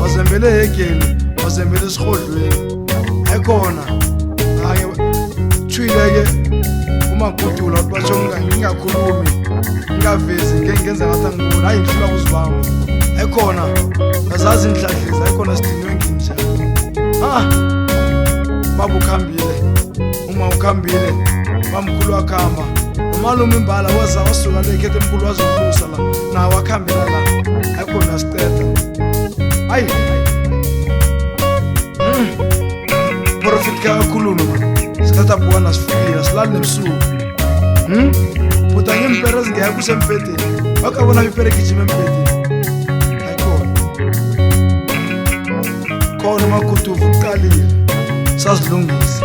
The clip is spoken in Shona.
wazembele hekeni, wazembele esigodlweni. Ayikhona hayi thwileke uma kudula batsho ngingakhulumi ngingavezi ngenza ngathi angibona hayi ngifuna ukuzibamba. Ayikhona azazi inhlanhlizi, ayikhona sidinwe nginjani. Baba ukhambile, uma ukhambile bamkhulu wakhamba umalume imbala waza wasuka lekhethe emkhulu wazolusa la nawo wakhambela la. Ayikhona siceda hayi profit kakhulu sikhatha bwana sifikile silale nebusuku buta ngempera zingaya kusempedeni bakabona ipere gijima empedeni. Ayikhona khona makutuvu uqalile sazilungisa.